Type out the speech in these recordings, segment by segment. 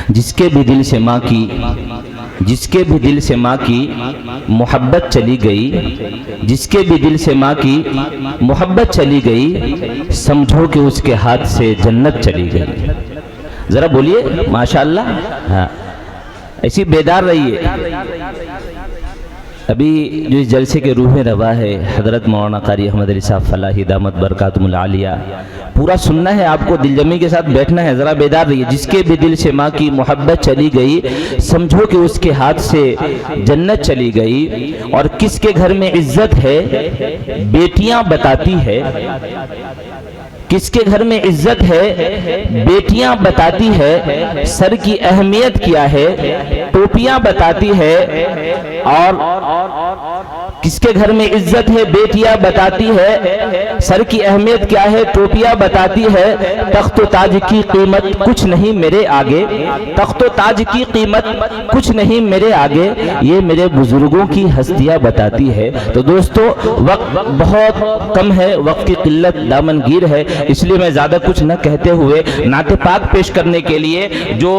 جس کے بھی دل سے ماں کی محبت چلی گئی، جس کے بھی دل سے ماں کی محبت چلی گئی، سمجھو کہ اس کے ہاتھ سے جنت چلی گئی۔ ذرا بولیے ماشاءاللہ۔ ہاں ایسی بیدار رہیے۔ ابھی جو اس جلسے کے روح روا ہے حضرت مولانا قاری احمد علی صاحب فلاحی دامت برکاتہم العالیہ، پورا سننا ہے آپ کو، دل جمی کے ساتھ بیٹھنا ہے، ذرا بیدار رہیے۔ جس کے بھی دل سے ماں کی محبت چلی گئی، سمجھو کہ اس کے ہاتھ سے جنت چلی گئی۔ اور کس کے گھر میں عزت ہے بیٹیاں بتاتی ہے، کس کے گھر میں عزت ہے بیٹیاں بتاتی ہے، سر کی اہمیت کیا ہے ٹوپیاں بتاتی ہے۔ اور کس کے گھر میں عزت ہے بیٹیاں بتاتی ہے، سر کی اہمیت کیا ہے ٹوپیاں بتاتی ہے۔ تخت و تاج کی قیمت کچھ نہیں میرے آگے، تخت و تاج کی قیمت کچھ نہیں میرے آگے، یہ میرے بزرگوں کی ہستیاں بتاتی ہے۔ تو دوستو وقت بہت کم ہے، وقت کی قلت دامن گیر ہے، اس لیے میں زیادہ کچھ نہ کہتے ہوئے نعت پاک پیش کرنے کے لیے جو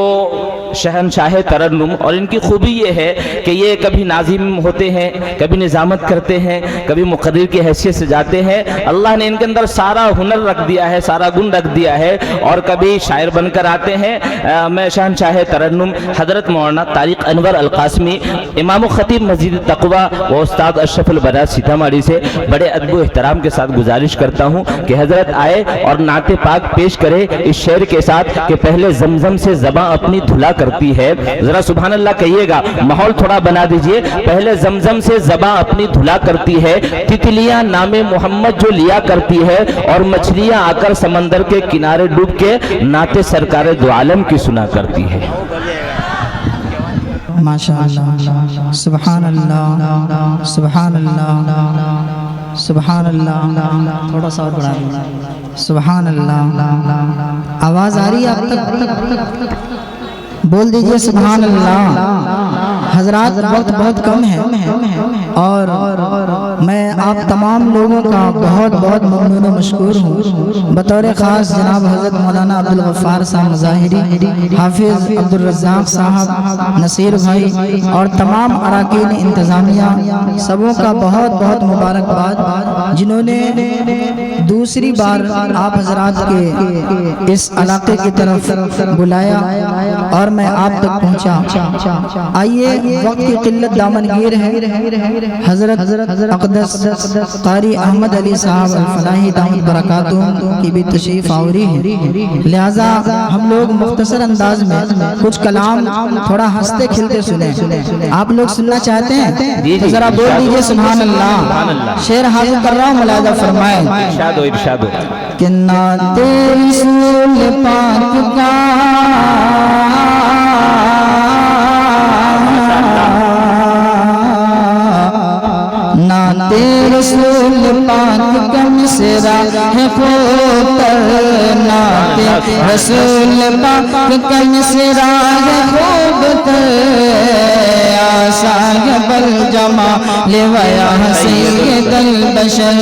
شہنشاہ ترنم، اور ان کی خوبی یہ ہے کہ یہ کبھی ناظم ہوتے ہیں، کبھی نظامت کرتے ہیں، کبھی مقرر کی حیثیت سے جاتے ہیں۔ اللہ نے ان کے اندر سارا ہنر رکھ دیا ہے، سارا گن رکھ دیا ہے، اور کبھی شاعر بن کر آتے ہیں۔ میں شہنشاہ ترنم حضرت مولانا طارق انور القاسمی امام و خطیب مسجد تقویٰ و استاد اشرف البنات سیتامڑھی سے بڑے ادب و احترام کے ساتھ گزارش کرتا ہوں کہ حضرت آئے اور نعت پاک پیش کرے اس شعر کے ساتھ کہ پہلے زمزم سے زباں اپنی دھلا کرتی ہے۔ ذرا سبحان اللہ کہیے گا، ماحول تھوڑا بنا دیجئے۔ پہلے زمزم سے زباں اپنی دھلا کرتی ہے، تتلیاں نام محمد جو لیا کرتی ہے، اور مچھلیاں آ کر سمندر کے کنارے ڈوب کے نعت سرکار دو عالم کی سنا کرتی ہے۔ ماشاءاللہ، سبحان اللہ، سبحان اللہ، سبحان اللہ، تھوڑا سا اور بڑھا دیں، سبحان اللہ۔ آواز آ رہی ہے آپ تک؟ بول دیجئے سبحان اللہ۔ حضرات وقت بہت کم ہے، اور میں آپ تمام لوگوں کا بہت بہت ممنون و مشکور ہوں، بطور خاص جناب حضرت مولانا عبدالغفار صاحب مظاہری، حافظ عبدالرزاق صاحب، نصیر بھائی، اور تمام اراکین انتظامیہ، سبوں کا بہت بہت مبارکباد، جنہوں نے دوسری بار آپ حضرات کے اس علاقے کی طرف بلایا اور میں آپ تک پہنچا۔ آئیے، وقت کی قلت دامن گیر ہے، حضرت اقدس قاری احمد علی صاحب الفلاحی دامت برکاتہم کی بھی تشریف آوری ہے، لہٰذا ہم لوگ مختصر انداز میں کچھ کلام تھوڑا ہنستے کھلتے سنیں۔ آپ لوگ سننا چاہتے ہیں تو ذرا بول دیجئے سبحان اللہ۔ شعر حاضر کر رہا ہوں، ملاحظہ فرمائیں۔ ارشاد ہو کہ نعت رسول پاک کا نعت رسول پاک کا مصرع ہے خوب تر، نعت رسول پاک کا مصرع ہے خوب تر، یا صاحب الجمال و یا سید البشر،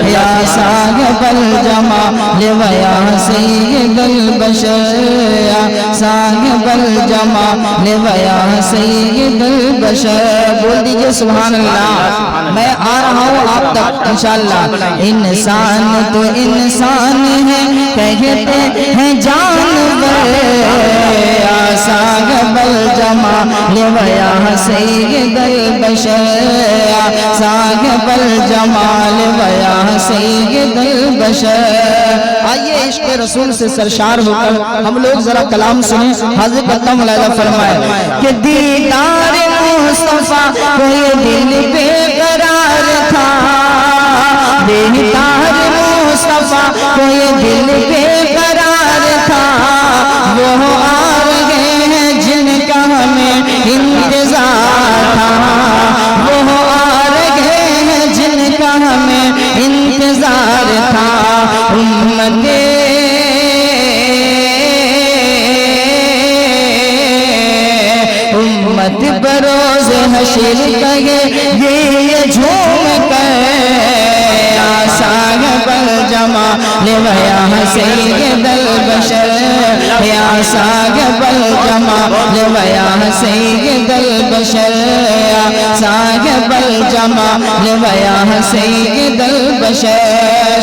یا صاحب الجمال و یا سید البشر، یا صاحب الجمال و یا سید البشر۔ بول دیجئے سبحان اللہ۔ میں آ رہا ہوں آپ تک انشاءاللہ۔ انسان تو انسان ہے کہتے ہیں جانور، یا صاحب الجمال و یا سید البشر، یا صاحب الجمال و یا سید البشر۔ آئیے عشق رسول سے سرشار ہو کر ہم لوگ ذرا کلام سنیں۔ حاضر کرتا ہوں، ملاحظہ فرمائے کہ دیدار مصطفیٰ کو یہ دل بے قرار تھا، دیدار مصطفیٰ کو یہ دل بے قرار تھا، وہ آ رہے ہیں جن کا ہمیں انتظار تھا، وہ آ رہے ہیں جن کا ہمیں انتظار تھا۔ امت بروز حشر کہے یہ جھوم کر، یا صاحب الجمال الجمال ويا سيد البشر يا صاحب الجمال ويا سيد البشر يا صاحب الجمال ويا سيد البشر.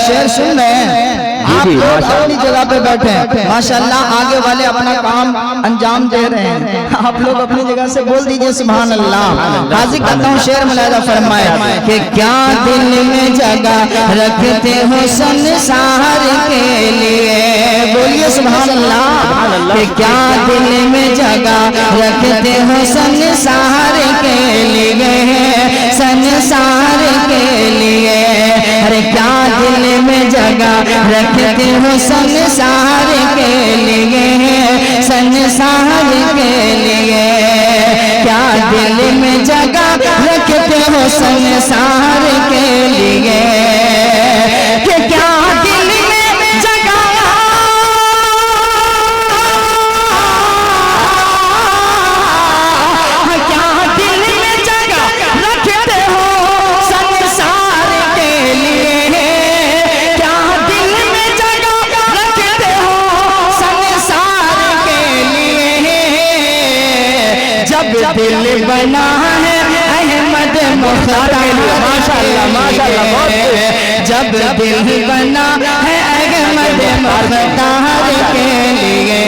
شعر سن رہے ہیں آپ لوگ اپنی جگہ پہ بیٹھے ہیں ماشاءاللہ, آگے والے اپنا کام انجام دے رہے ہیں, آپ لوگ اپنی جگہ سے بول دیجئے سبحان اللہ. حاضر کرتا ہوں شعر ملاحظہ فرمائے کہ کیا دل میں جگہ رکھتے ہو سنسار کے لیے, بولیے سبحان اللہ, کہ کیا دل میں جگہ رکھتے ہو سنسار کے لیے, سنسار کے لیے, ارے کیا دل میں جگہ رکھتے ہو سنسار کے لیے, سنسار کے لیے, کیا دل میں جگہ رکھتے ہو سنسار کے لیے, کہ کیا دل میں جگہ, کیا دل میں جگہ رکھتے ہو سنسار کے لیے, کیا دل میں جگہ رکھتے ہو سنسار کے لیے, جب دل بنا ہے احمد مختار کے لیے, جب دل بنا ہے احمد مختار کے لیے.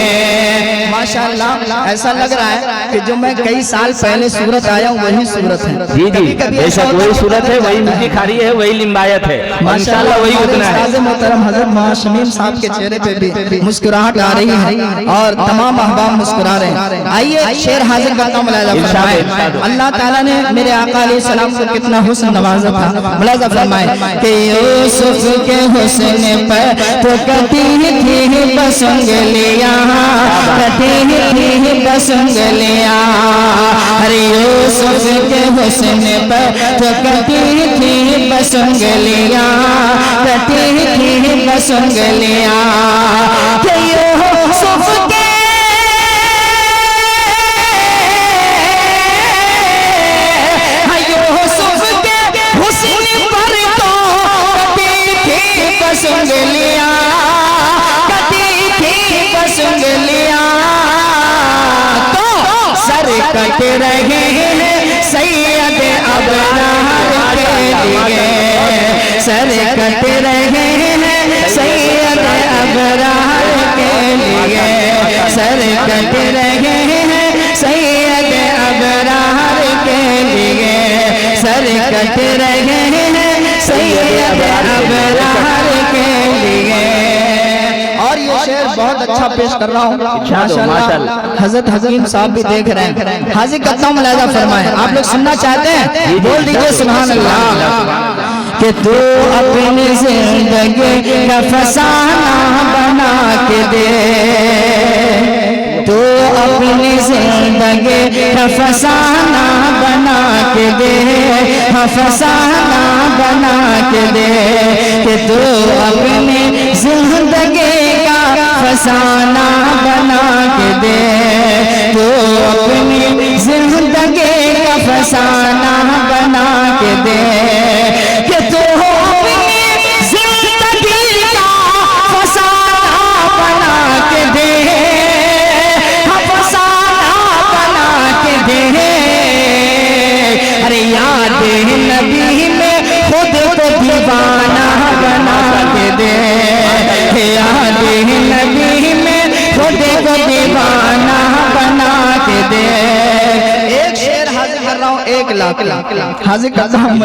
ماشاءاللہ ایسا لگ رہا ہے کہ جو میں کئی سال پہلے صورت آیا ہوں وہی صورت ہے. جی جی, بے شک وہی صورت ہے, وہی مٹی کھاری ہے, وہی لمبایت ہے, انشاءاللہ وہی اتنا ہے. استاد محترم حضرت مولانا شمیم صاحب کے چہرے پہ بھی مسکراہٹ آ رہی ہے اور تمام احباب مسکرا رہے ہیں. آئیے شعر حاضر کرتا ہوں, ملاحظہ فرمائے اللہ تعالیٰ نے میرے آقا علیہ السلام کو کتنا حسن نوازا تھا. ملاحظہ فرمائے کہ یوسف کے حسن پر تو کتی تھی بس انگلیاں, کتی تھی بس انگلیاں, ارے یوسف کے حسن پر تو کتی تھی بس انگلیاں, کتی تھی بس انگلیاں, کہ یوسف کے بس انگلیاں, کتی تھی بس انگلیاں, تو سر کٹ رہے ہیں سید ابرار کے لیے, سر کٹ رہے ہیں سید ابرار کے لیے, سر کٹ رہے ہیں سید ابرار کے لیے, سر کٹ رہے ہیں سید ابرار کے لیے. اور یہ شعر بہت اچھا پیش کر رہا ہوں ماشاءاللہ, حضرت حکیم صاحب بھی دیکھ رہے ہیں. حاضر کرتا ہوں, ملاحظہ فرمائیں, آپ لوگ سننا چاہتے ہیں بول دیجئے سبحان اللہ. کہ تو اپنی زندگی کا فسانہ بنا کے دے, تو اپنی زندگی کا فسانہ بنا کے دے, فسانہ بنا کے دے, کہ تو اپنی زندگی کا فسانہ بنا کے دے, تو اپنی زندگی کا فسانہ بنا کے دے, کہ تو اپنی زندگی کا فسانہ بنا کے دے, ارے یاد نبی میں خود کو دیوانہ بنا کے دے, یاد نبی میں خود کو دیوانہ بنا کے دے. ایک شعر حاضر کر رہا ہوں, 1 لاکھ حاضر کرتا ہوں,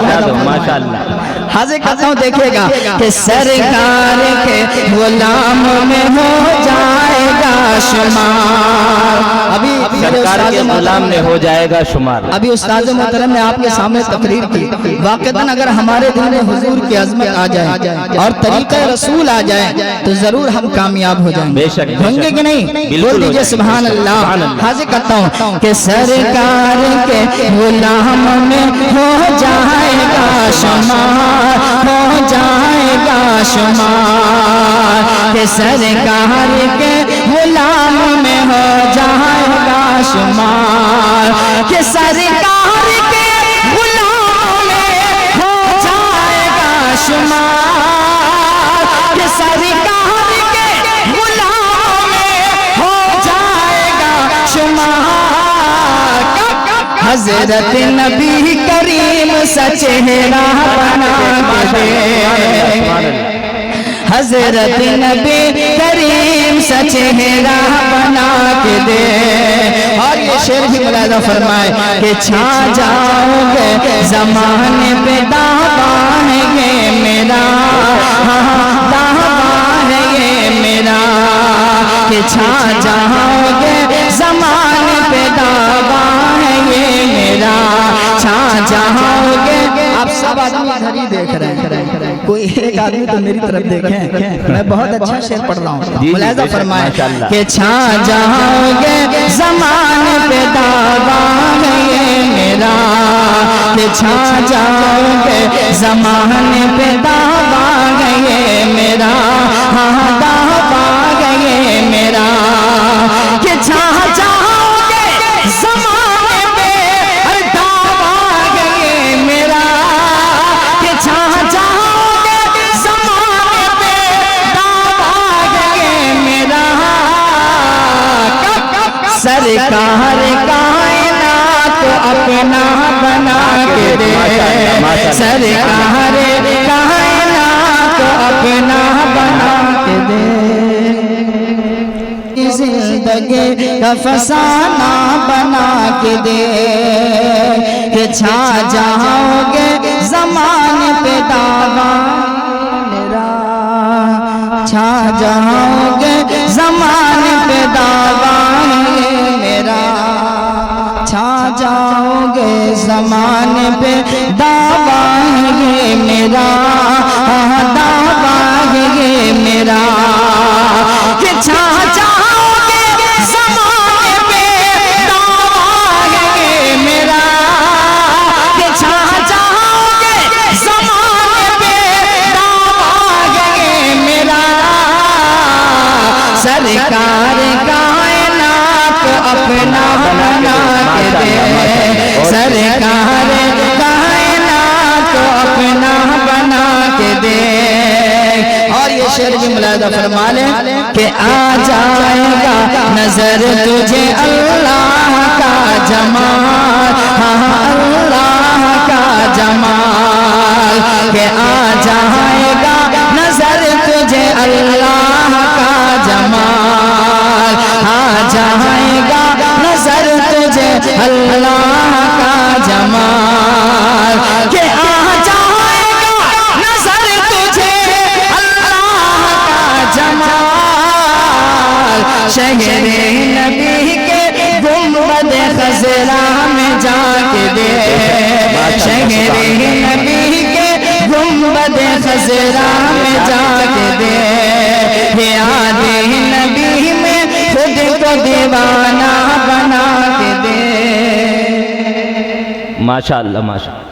حاضر کرتا ہوں, دیکھے گا کہ سرکار کے غلام میں ہو جائے گا شمار. ابھی سرکار کے غلام میں ہو جائے گا شمار. ابھی استاد محترم نے آپ کے سامنے تقریر کی, واقعتاً اگر ہمارے دل میں حضور کی عظمت آ جائے اور طریقہ رسول آ جائے تو ضرور ہم کامیاب ہو جائیں. بے شک ہوں گے کہ نہیں, بول دیجئے سبحان اللہ. حاضر کرتا ہوں کہ سرکار کے غلام میں ہو جائے گا شمار, ہو جائے گا شمار, کہ سرکار کے غلام میں ہو جائے گا شمار, کہ سرکار کے غلام میں ہو جائے گا شمار, کہ حضرت نبی کریم سا چہرہ بنا کے دے حضرت نبی کریم سا چہرہ بنا کے دے اور یہ شعر بھی ملاحظہ فرمائے کہ چھا جاؤ گے زمانے پہ دعویٰ ہے یہ میرا دعویٰ ہے یہ میرا کہ چھا جاؤ گے زمانے پہ دعویٰ ہے یہ میرا چھا جاؤ گے آپ سب آدمی ادھر ہی دیکھ رہے ہیں کوئی ایک آدمی تو میری طرف دیکھیں میں بہت اچھا شعر پڑھ رہا ہوں ملاحظہ فرمائے کہ چھا جاؤ گے زمانے پہ دعویٰ ہے یہ میرا کہ چھا جاؤ گے زمانے پہ دعویٰ ہے یہ میرا دعویٰ ہے یہ میرا کہ چھا جاؤ گے زمانے پہ دعویٰ ہے یہ میرا کہ چھا جاؤ گے زمانے پہ دعویٰ ہے یہ میرا سرکار کائنات کو اپنا بنا کے دے سرکار کائنات کو اپنا بنا کے دے زندگی کا فسانہ بنا کے دے کہ چھا جاؤ گے زمانے پہ دعویٰ میرا چھا جاؤ گے زمانے پہ دعویٰ میرا چھا جاؤ گے زمانے پہ دعویٰ ہے میرا دعویٰ ہے میرا کہ چھا جاؤ گے زمانے پہ دعویٰ ہے میرا کہ چھا جاؤ گے زمانے پہ دعویٰ ہے میرا سرکار کائنات کو اپنا بنا کے دے سرکار کائنات کو اپنا بنا کے دے اور یہ شعر بھی ملاحظہ فرما لیں کہ آ جائے گا نظر تجھے اللہ کا جمال اللہ کا جمال کہ آ جائے گا نظر تجھے اللہ کا جمال آ جائے گا نظر تجھے اللہ کا جمال کہ آ جائے گا نظر تجھے اللہ کا جمال شہر نبی کے گنبد خضرا میں جا کے دے شہر نبی کے گنبد خضرا میں جا کے دے یاد نبی میں خود کو دیوانہ بنا کے دے ماشاءاللہ ماشاءاللہ